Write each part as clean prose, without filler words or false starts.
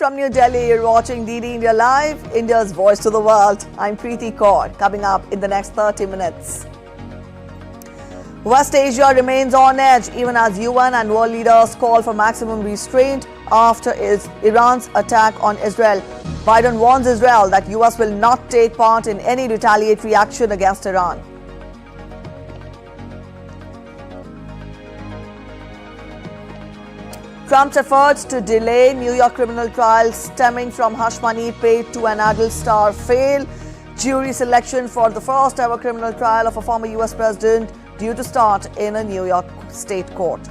From New Delhi, you're watching DD India Live, India's voice to the world. I'm Preeti Kaur. Coming up in the next 30 minutes. West Asia remains on edge even as UN and world leaders call for maximum restraint after Iran's attack on Israel. Biden warns Israel that US will not take part in any retaliatory action against Iran. Trump's efforts to delay New York criminal trial stemming from hush money paid to an adult star fail. Jury selection for the first ever criminal trial of a former US president due to start in a New York state court.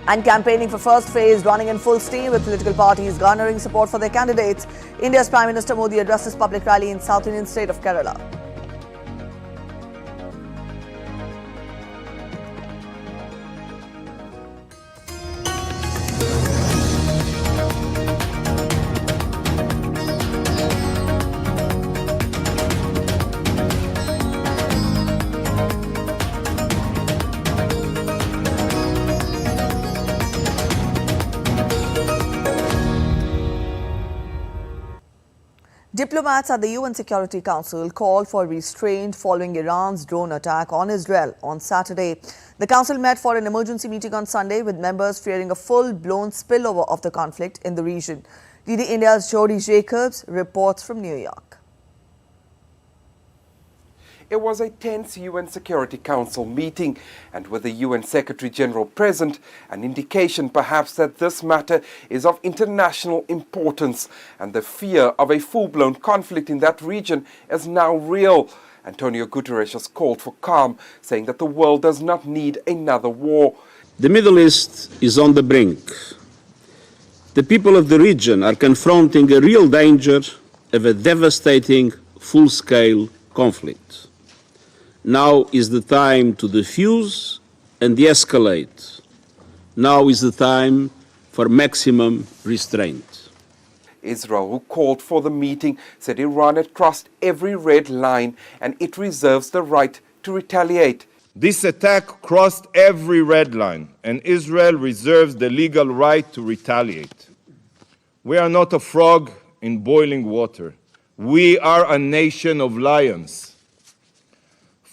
And campaigning for first phase running in full steam with political parties garnering support for their candidates. India's Prime Minister Modi addresses public rally in South Indian state of Kerala. Diplomats at the UN Security Council called for restraint following Iran's drone attack on Israel on Saturday. The council met for an emergency meeting on Sunday with members fearing a full-blown spillover of the conflict in the region. DD India's Jody Jacobs reports from New York. It was a tense UN Security Council meeting, and with the UN Secretary General present, an indication perhaps that this matter is of international importance and the fear of a full-blown conflict in that region is now real. Antonio Guterres has called for calm, saying that the world does not need another war. The Middle East is on the brink. The people of the region are confronting a real danger of a devastating full-scale conflict. Now is the time to defuse and de-escalate. Now is the time for maximum restraint. Israel, who called for the meeting, said Iran had crossed every red line and it reserves the right to retaliate. This attack crossed every red line, and Israel reserves the legal right to retaliate. We are not a frog in boiling water. We are a nation of lions.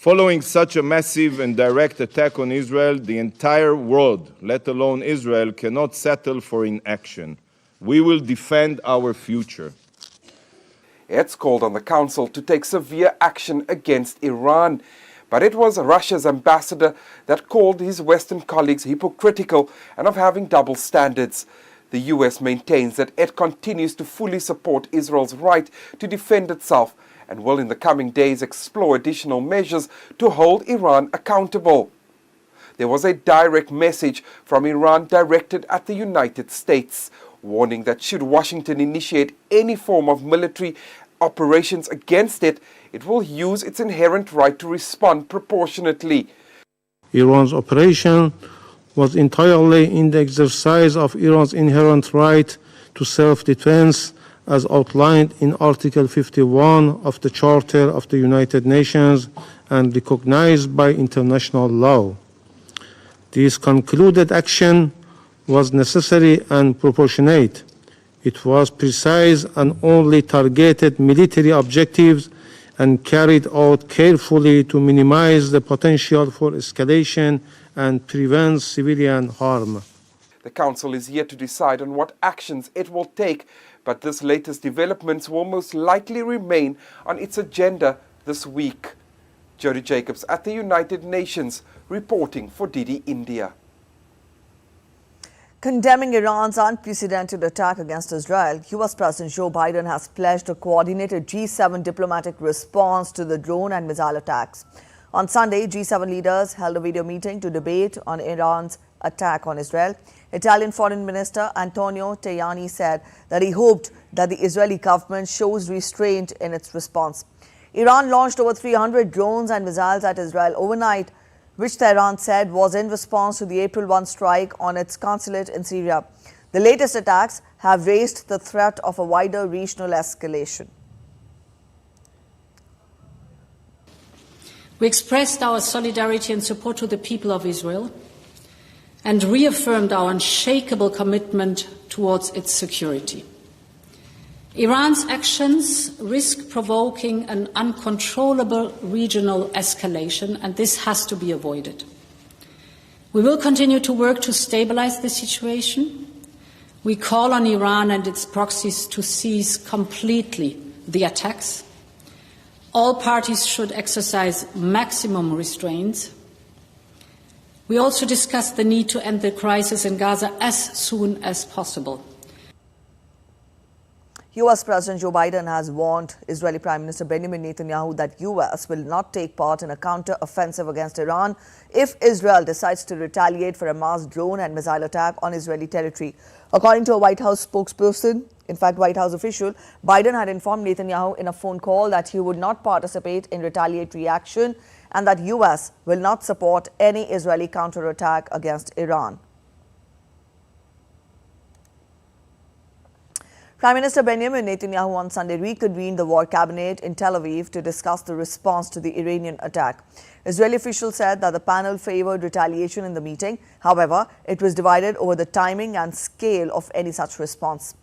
Following such a massive and direct attack on Israel, the entire world, let alone Israel, cannot settle for inaction. We will defend our future. It's called on the Council to take severe action against Iran. But it was Russia's ambassador that called his Western colleagues hypocritical and of having double standards. The US maintains that it continues to fully support Israel's right to defend itself and will in the coming days explore additional measures to hold Iran accountable. There was a direct message from Iran directed at the United States, warning that should Washington initiate any form of military operations against it, it will use its inherent right to respond proportionately. Iran's operation was entirely in the exercise of Iran's inherent right to self-defense as outlined in Article 51 of the Charter of the United Nations and recognized by international law. This concluded action was necessary and proportionate. It was precise and only targeted military objectives and carried out carefully to minimize the potential for escalation and prevent civilian harm. The Council is yet to decide on what actions it will take, but this latest developments will most likely remain on its agenda this week. Jody Jacobs at the United Nations, reporting for DD India. Condemning Iran's unprecedented attack against Israel, US President Joe Biden has pledged a coordinated G7 diplomatic response to the drone and missile attacks. On Sunday, G7 leaders held a video meeting to debate on Iran's attack on Israel. Italian Foreign Minister Antonio Tajani said that he hoped that the Israeli government shows restraint in its response. Iran launched over 300 drones and missiles at Israel overnight, which Tehran said was in response to the April 1 strike on its consulate in Syria. The latest attacks have raised the threat of a wider regional escalation. We expressed our solidarity and support to the people of Israel and reaffirmed our unshakable commitment towards its security. Iran's actions risk provoking an uncontrollable regional escalation, and this has to be avoided. We will continue to work to stabilize the situation. We call on Iran and its proxies to cease completely the attacks. All parties should exercise maximum restraint. We also discussed the need to end the crisis in Gaza as soon as possible. U.S. President Joe Biden has warned Israeli Prime Minister Benjamin Netanyahu that U.S. will not take part in a counter-offensive against Iran if Israel decides to retaliate for a mass drone and missile attack on Israeli territory. According to a White House spokesperson, in fact, White House official, Biden had informed Netanyahu in a phone call that he would not participate in retaliatory action and that U.S. will not support any Israeli counterattack against Iran. Prime Minister Benjamin Netanyahu on Sunday reconvened the war cabinet in Tel Aviv to discuss the response to the Iranian attack. Israeli officials said that the panel favored retaliation in the meeting. However, it was divided over the timing and scale of any such response.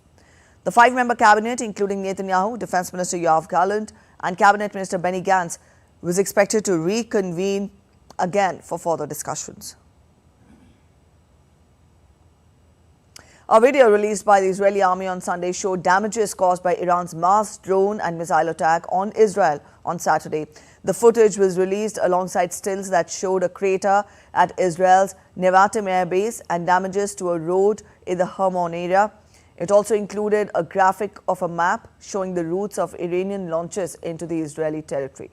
The five-member cabinet, including Netanyahu, Defense Minister Yoav Gallant, and Cabinet Minister Benny Gantz, was expected to reconvene again for further discussions. A video released by the Israeli army on Sunday showed damages caused by Iran's mass drone and missile attack on Israel on Saturday. The footage was released alongside stills that showed a crater at Israel's Nevatim air base and damages to a road in the Hermon area. It also included a graphic of a map showing the routes of Iranian launches into the Israeli territory.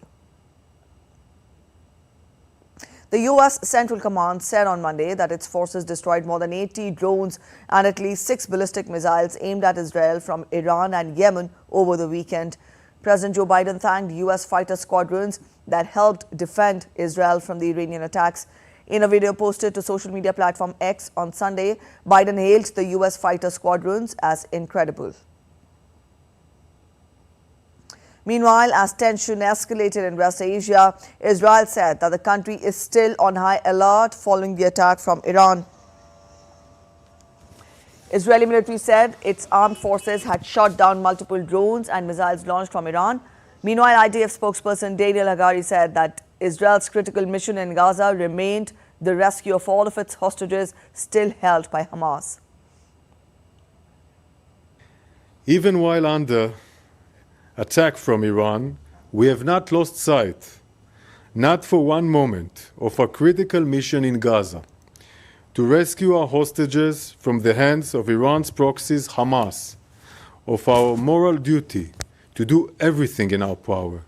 The U.S. Central Command said on Monday that its forces destroyed more than 80 drones and at least 6 ballistic missiles aimed at Israel from Iran and Yemen over the weekend. President Joe Biden thanked U.S. fighter squadrons that helped defend Israel from the Iranian attacks. In a video posted to social media platform X on Sunday, Biden hailed the U.S. fighter squadrons as incredible. Meanwhile, as tension escalated in West Asia, Israel said that the country is still on high alert following the attack from Iran. Israeli military said its armed forces had shot down multiple drones and missiles launched from Iran. Meanwhile, IDF spokesperson Daniel Hagari said that Israel's critical mission in Gaza remained the rescue of all of its hostages still held by Hamas. Even while under attack from Iran, we have not lost sight, not for one moment, of our critical mission in Gaza, to rescue our hostages from the hands of Iran's proxies, Hamas, of our moral duty to do everything in our power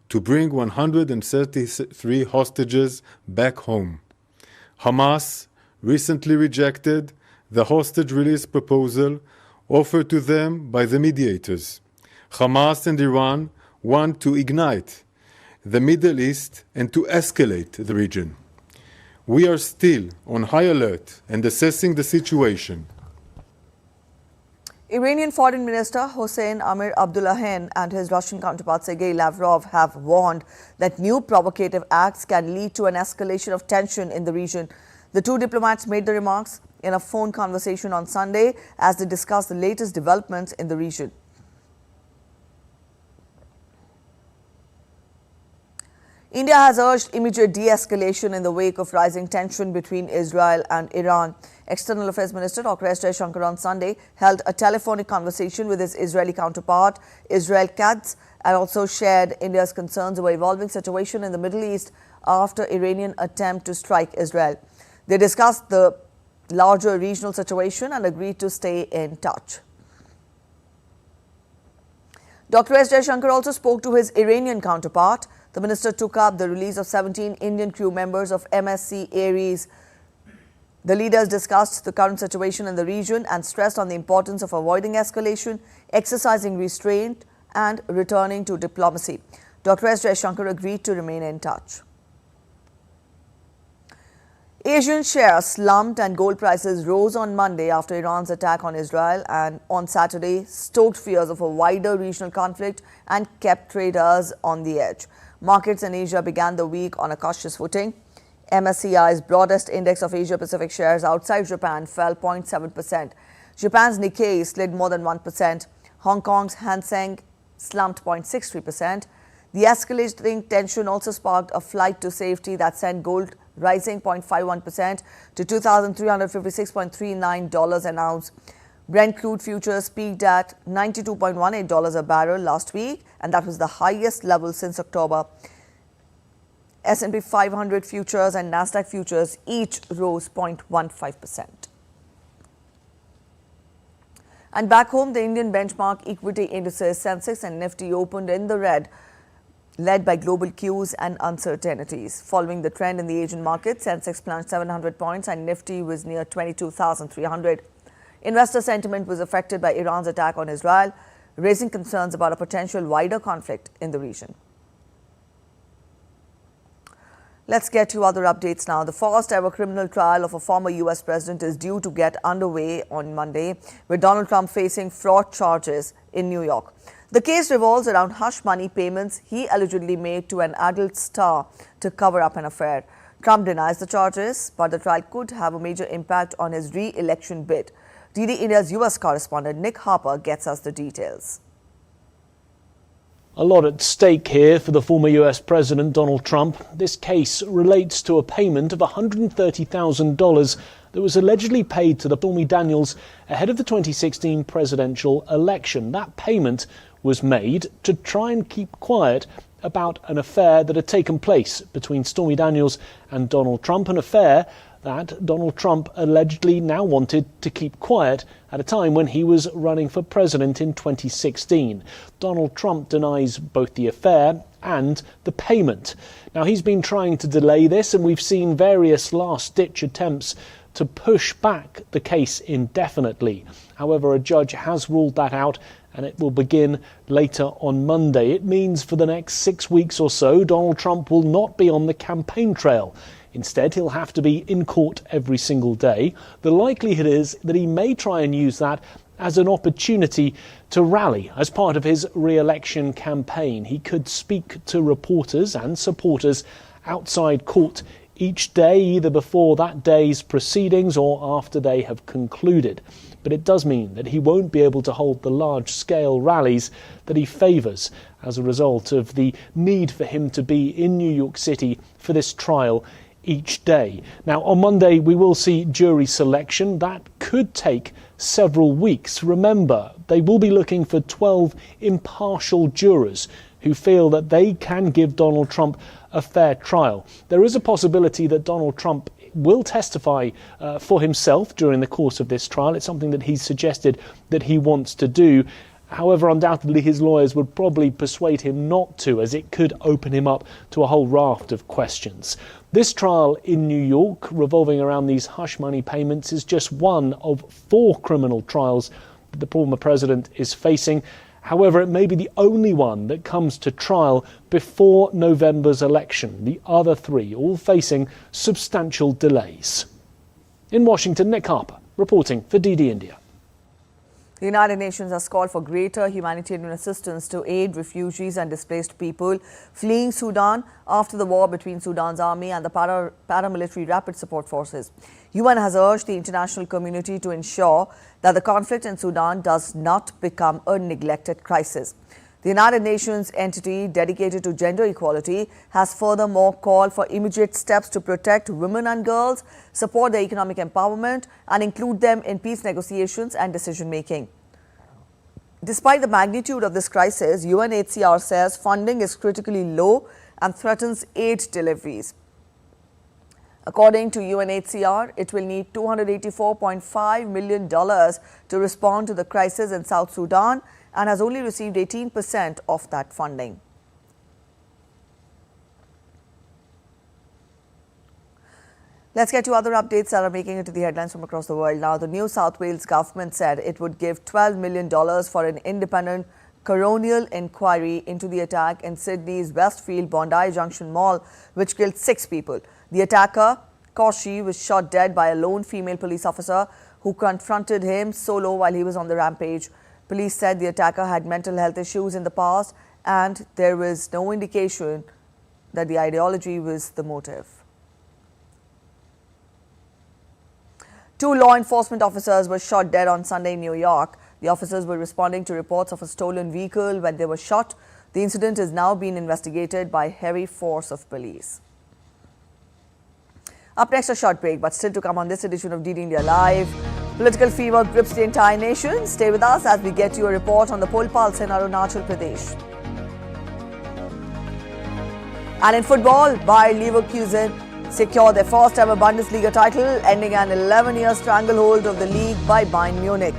to bring 133 hostages back home. Hamas recently rejected the hostage release proposal offered to them by the mediators. Hamas and Iran want to ignite the Middle East and to escalate the region. We are still on high alert and assessing the situation. Iranian Foreign Minister Hossein Amir Abdullahian and his Russian counterpart Sergei Lavrov have warned that new provocative acts can lead to an escalation of tension in the region. The two diplomats made the remarks in a phone conversation on Sunday as they discussed the latest developments in the region. India has urged immediate de-escalation in the wake of rising tension between Israel and Iran. External Affairs Minister Dr. S. Jaishankar on Sunday held a telephonic conversation with his Israeli counterpart, Israel Katz, and also shared India's concerns over evolving situation in the Middle East after Iranian attempt to strike Israel. They discussed the larger regional situation and agreed to stay in touch. Dr. S. Jaishankar also spoke to his Iranian counterpart. The minister took up the release of 17 Indian crew members of MSC Ares. The leaders discussed the current situation in the region and stressed on the importance of avoiding escalation, exercising restraint, and returning to diplomacy. Dr. S. Jaishankar agreed to remain in touch. Asian shares slumped and gold prices rose on Monday after Iran's attack on Israel, and on Saturday stoked fears of a wider regional conflict and kept traders on the edge. Markets in Asia began the week on a cautious footing. MSCI's broadest index of Asia-Pacific shares outside Japan fell 0.7%. Japan's Nikkei slid more than 1%. Hong Kong's Hang Seng slumped 0.63%. The escalating tension also sparked a flight to safety that sent gold rising 0.51% to $2,356.39 an ounce. Brent crude futures peaked at $92.18 a barrel last week, and that was the highest level since October. S&P 500 futures and Nasdaq futures each rose 0.15%. And back home, the Indian benchmark equity indices Sensex and Nifty opened in the red, led by global cues and uncertainties. Following the trend in the Asian market, Sensex plunged 700 points and Nifty was near 22,300. Investor sentiment was affected by Iran's attack on Israel, raising concerns about a potential wider conflict in the region. Let's get to other updates now. The first ever criminal trial of a former US president is due to get underway on Monday, with Donald Trump facing fraud charges in New York. The case revolves around hush money payments he allegedly made to an adult star to cover up an affair. Trump denies the charges, but the trial could have a major impact on his re-election bid. DD India's US correspondent Nick Harper gets us the details. A lot at stake here for the former US President Donald Trump. This case relates to a payment of $130,000 that was allegedly paid to the Stormy Daniels ahead of the 2016 presidential election. That payment was made to try and keep quiet about an affair that had taken place between Stormy Daniels and Donald Trump, an affair that Donald Trump allegedly now wanted to keep quiet at a time when he was running for president in 2016. Donald Trump denies both the affair and the payment. Now, he's been trying to delay this, and we've seen various last-ditch attempts to push back the case indefinitely. However, a judge has ruled that out, and it will begin later on Monday. It means for the next 6 weeks or so, Donald Trump will not be on the campaign trail. Instead, he'll have to be in court every single day. The likelihood is that he may try and use that as an opportunity to rally as part of his re-election campaign. He could speak to reporters and supporters outside court each day, either before that day's proceedings or after they have concluded. But it does mean that he won't be able to hold the large-scale rallies that he favours as a result of the need for him to be in New York City for this trial each day. Now, on Monday, we will see jury selection. That could take several weeks. Remember, they will be looking for 12 impartial jurors who feel that they can give Donald Trump a fair trial. There is a possibility that Donald Trump will testify for himself during the course of this trial. It's something that he's suggested that he wants to do. However, undoubtedly his lawyers would probably persuade him not to, as it could open him up to a whole raft of questions. This trial in New York, revolving around these hush money payments, is just one of 4 criminal trials that the former president is facing. However, it may be the only one that comes to trial before November's election. The other 3 all facing substantial delays. In Washington, Nick Harper, reporting for DD India. The United Nations has called for greater humanitarian assistance to aid refugees and displaced people fleeing Sudan after the war between Sudan's army and the paramilitary rapid support forces. UN has urged the international community to ensure that the conflict in Sudan does not become a neglected crisis. The United Nations entity dedicated to gender equality has furthermore called for immediate steps to protect women and girls, support their economic empowerment, and include them in peace negotiations and decision-making. Despite the magnitude of this crisis, UNHCR says funding is critically low and threatens aid deliveries. According to UNHCR, it will need $284.5 million to respond to the crisis in South Sudan, and has only received 18% of that funding. Let's get to other updates that are making it to the headlines from across the world. Now, the New South Wales government said it would give $12 million for an independent coronial inquiry into the attack in Sydney's Westfield Bondi Junction Mall, which killed 6 people. The attacker, Koshi, was shot dead by a lone female police officer who confronted him solo while he was on the rampage. Police said the attacker had mental health issues in the past, and there was no indication that the ideology was the motive. Two law enforcement officers were shot dead on Sunday in New York. The officers were responding to reports of a stolen vehicle when they were shot. The incident is now being investigated by heavy force of police. Up next, a short break, but still to come on this edition of DD India Live. Political fever grips the entire nation. Stay with us as we get you a report on the poll pulse in Arunachal Pradesh. And in football, Bayern Leverkusen secured their first ever Bundesliga title, ending an 11-year stranglehold of the league by Bayern Munich.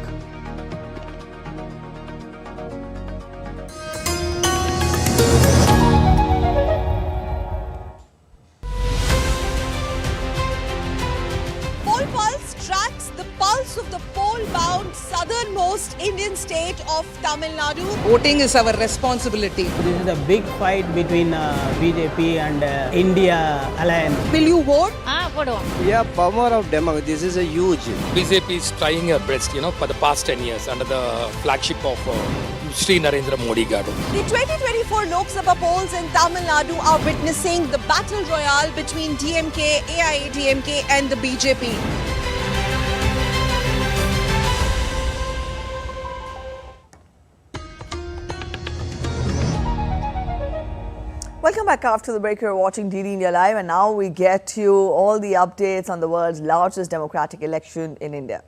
Poll Pulse tracks the pulse of the poll-bound southernmost Indian state of Tamil Nadu. Voting is our responsibility. This is a big fight between BJP and India alliance. Will you vote? Yeah, power of democracy. This is a huge. BJP is trying her best, for the past 10 years under the flagship of Sri Narendra Modi Garu. The 2024 Lok Sabha polls in Tamil Nadu are witnessing the battle royale between DMK, AIADMK and the BJP. Welcome back after the break. You're watching DD India Live, and now we get you all the updates on the world's largest democratic election in India.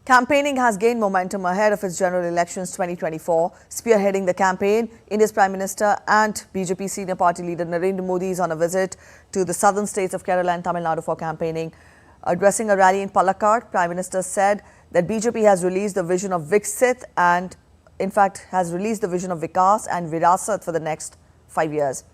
Campaigning has gained momentum ahead of its general elections 2024. Spearheading the campaign, India's Prime Minister and BJP senior party leader Narendra Modi is on a visit to the southern states of Kerala and Tamil Nadu for campaigning. Addressing a rally in Palakkad, Prime Minister said that BJP has released the vision of Viksit and, in fact, has released the vision of Vikas and Virasat for the next 5 years.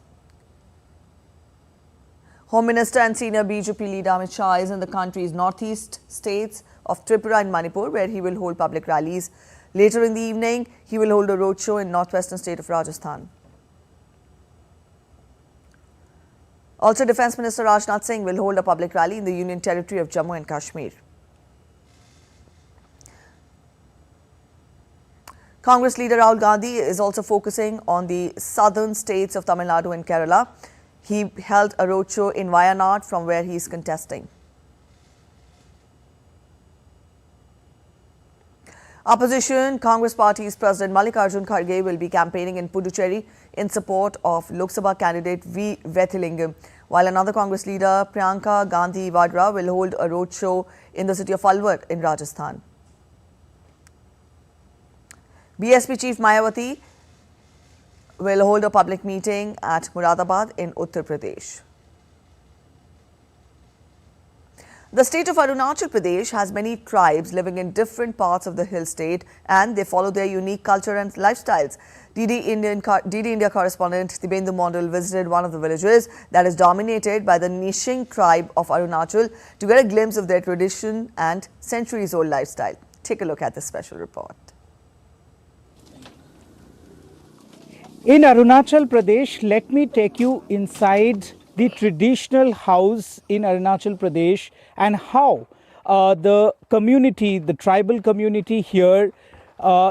Home Minister and senior BJP leader Amit Shah is in the country's northeast states of Tripura and Manipur, where he will hold public rallies. Later in the evening, he will hold a roadshow in northwestern state of Rajasthan. Also, Defence Minister Rajnath Singh will hold a public rally in the Union Territory of Jammu and Kashmir. Congress leader Rahul Gandhi is also focusing on the southern states of Tamil Nadu and Kerala. He held a roadshow in Wayanad, from where he is contesting. Opposition Congress Party's President Mallikarjun Kharge will be campaigning in Puducherry in support of Lok Sabha candidate V. Vettilingam, while another Congress leader, Priyanka Gandhi Vadra, will hold a roadshow in the city of Alwar in Rajasthan. BSP Chief Mayawati will hold a public meeting at Muradabad in Uttar Pradesh. The state of Arunachal Pradesh has many tribes living in different parts of the hill state, and they follow their unique culture and lifestyles. DD India correspondent Dibendu Mondal visited one of the villages that is dominated by the Nishing tribe of Arunachal to get a glimpse of their tradition and centuries-old lifestyle. Take a look at this special report. In Arunachal Pradesh, let me take you inside the traditional house in Arunachal Pradesh and how the community, the tribal community here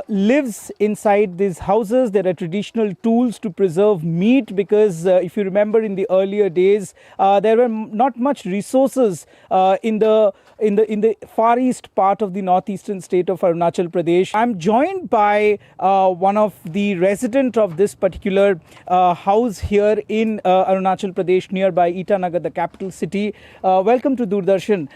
lives inside these houses. There are traditional tools to preserve meat because if you remember in the earlier days, there were not much resources in the far east part of the northeastern state of Arunachal Pradesh. I'm joined by one of the resident of this particular house here in Arunachal Pradesh, nearby Itanagar, the capital city. Welcome to Doordarshan.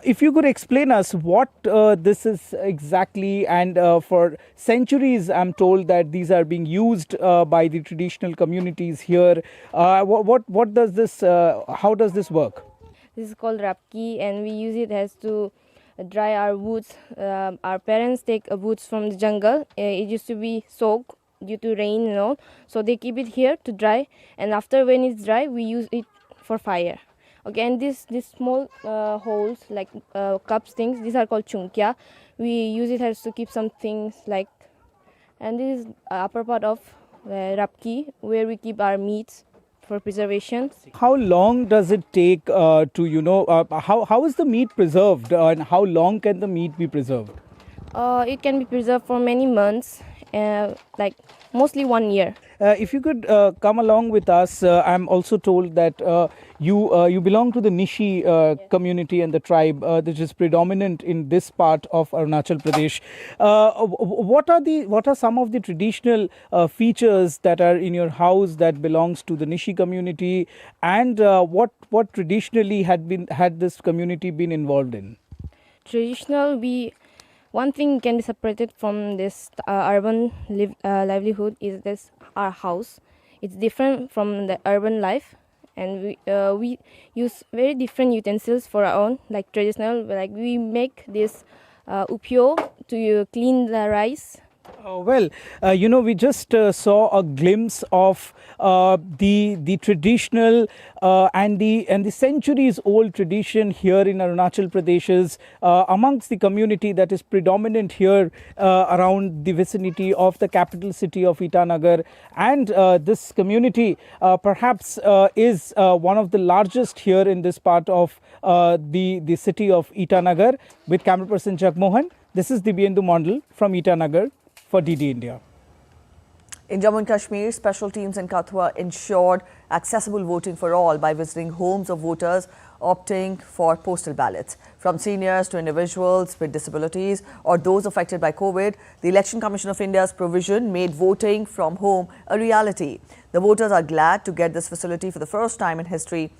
If you could explain us what this is exactly, and for centuries I'm told that these are being used by the traditional communities here. What does this, how does this work? This is called rapki, and we use it as to dry our woods. Our parents take woods from the jungle. It used to be soaked due to rain and all, so they keep it here to dry, and after when it's dry we use it for fire. Okay, and these small holes like cups things, these are called chunkya. We use it as to keep some things like, and this is upper part of rapki where we keep our meats for preservation. How long does it take how is the meat preserved and how long can the meat be preserved? It can be preserved for many months, like mostly 1 year. If you could come along with us, I'm also told that you belong to the Nishi community and the tribe that is predominant in this part of Arunachal Pradesh. What are some of the traditional features that are in your house that belongs to the Nishi community, and what traditionally had this community been involved in? Traditional, one thing can be separated from this urban livelihood is this our house. It's different from the urban life, and we use very different utensils for our own, like traditional. Like we make this upyo to clean the rice. We just saw a glimpse of the traditional and the centuries old tradition here in Arunachal Pradesh amongst the community that is predominant here around the vicinity of the capital city of Itanagar, and this community perhaps is one of the largest here in this part of the city of Itanagar. With camera person Jagmohan, this is Dibyendu Mondal from Itanagar for DD India. In Jammu and Kashmir, special teams in Kathua ensured accessible voting for all by visiting homes of voters opting for postal ballots. From seniors to individuals with disabilities or those affected by COVID, the Election Commission of India's provision made voting from home a reality. The voters are glad to get this facility for the first time in history.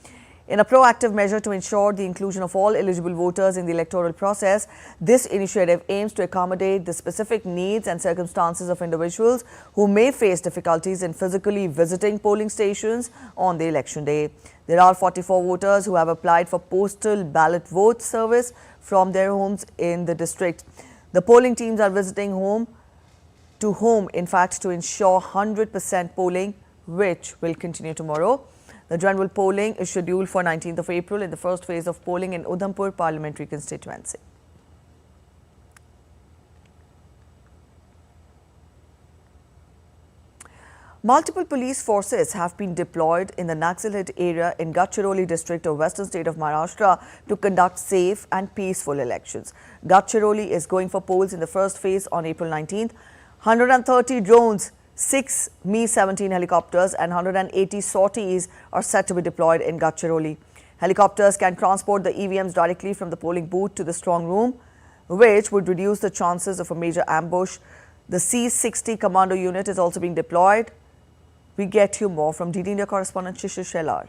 In a proactive measure to ensure the inclusion of all eligible voters in the electoral process, this initiative aims to accommodate the specific needs and circumstances of individuals who may face difficulties in physically visiting polling stations on the election day. There are 44 voters who have applied for postal ballot vote service from their homes in the district. The polling teams are visiting home to home, in fact, to ensure 100% polling, which will continue tomorrow. The general polling is scheduled for 19th of April in the first phase of polling in Udhampur parliamentary constituency. Multiple police forces have been deployed in the Naxal-hit area in Gadchiroli district of western state of Maharashtra to conduct safe and peaceful elections. Gadchiroli is going for polls in the first phase on April 19th. 130 drones, 6 Mi-17 helicopters and 180 sorties are set to be deployed in Gadchiroli. Helicopters can transport the EVMs directly from the polling booth to the strong room, which would reduce the chances of a major ambush. The C-60 commando unit is also being deployed. We get you more from DD India correspondent Shishir Shelar.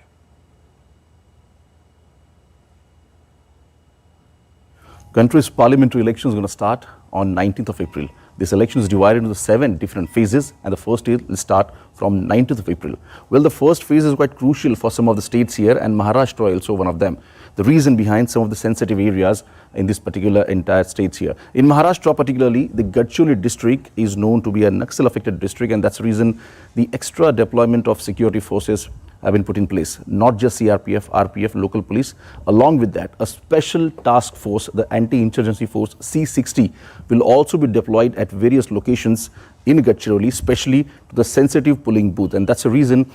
Country's parliamentary election is going to start on 19th of April. This election is divided into 7 different phases, and the first phase will start from 19th of April. Well, the first phase is quite crucial for some of the states here, and Maharashtra also one of them. The reason behind some of the sensitive areas in this particular entire states here. In Maharashtra particularly, the Gadchiroli district is known to be a Naxal affected district, and that's the reason the extra deployment of security forces have been put in place. Not just CRPF, RPF, local police. Along with that, a special task force, the anti-insurgency force C-60, will also be deployed at various locations in Gadchiroli, especially to the sensitive polling booth. And that's the reason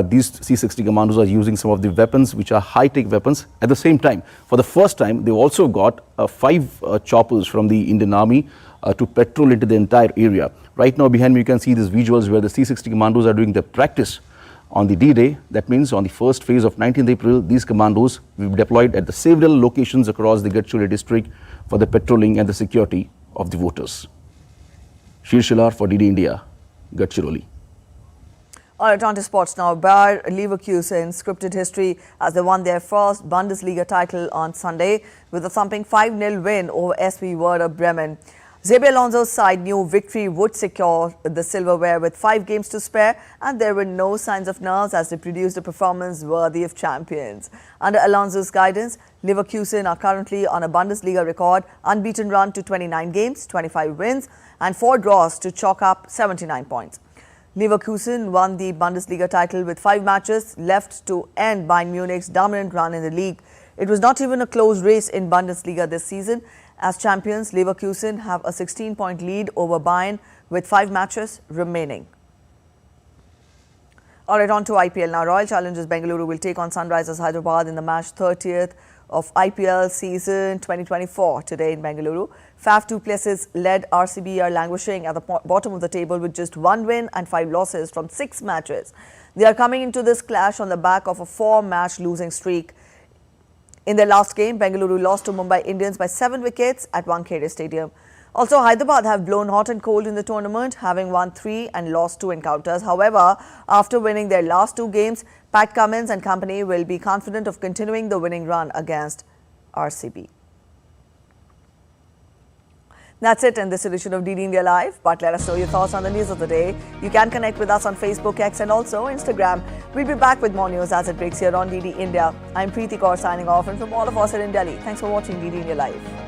these C-60 commandos are using some of the weapons, which are high-tech weapons. At the same time, for the first time, they also got 5 choppers from the Indian Army to patrol into the entire area. Right now, behind me, you can see these visuals where the C-60 commandos are doing their practice on the D-Day. That means on the first phase of 19th April, these commandos will be deployed at the several locations across the Gadchiroli district for the patrolling and the security of the voters. Shir Shilar for DD India, Gadchiroli. All right, on to sports now. Bayer Leverkusen scripted history as they won their first Bundesliga title on Sunday with a thumping 5-0 win over SV Werder Bremen. Xabi Alonso's side knew victory would secure the silverware with 5 games to spare, and there were no signs of nerves as they produced a performance worthy of champions. Under Alonso's guidance, Leverkusen are currently on a Bundesliga record unbeaten run to 29 games, 25 wins and 4 draws to chalk up 79 points. Leverkusen won the Bundesliga title with 5 matches left to end Bayern Munich's dominant run in the league. It was not even a close race in Bundesliga this season. As champions, Leverkusen have a 16-point lead over Bayern with 5 matches remaining. All right, on to IPL now. Royal Challengers Bengaluru will take on Sunrisers Hyderabad in the match 30th of IPL season 2024 today in Bengaluru. Faf du Plessis led RCB are languishing at the bottom of the table with just 1 win and 5 losses from 6 matches. They are coming into this clash on the back of a 4-match losing streak. In their last game, Bengaluru lost to Mumbai Indians by 7 wickets at Wankhede Stadium. Also, Hyderabad have blown hot and cold in the tournament, having won 3 and lost 2 encounters. However, after winning their last 2 games, Pat Cummins and company will be confident of continuing the winning run against RCB. That's it in this edition of DD India Live. But let us know your thoughts on the news of the day. You can connect with us on Facebook, X and also Instagram. We'll be back with more news as it breaks here on DD India. I'm Preeti Kaur signing off, and from all of us here in Delhi, thanks for watching DD India Live.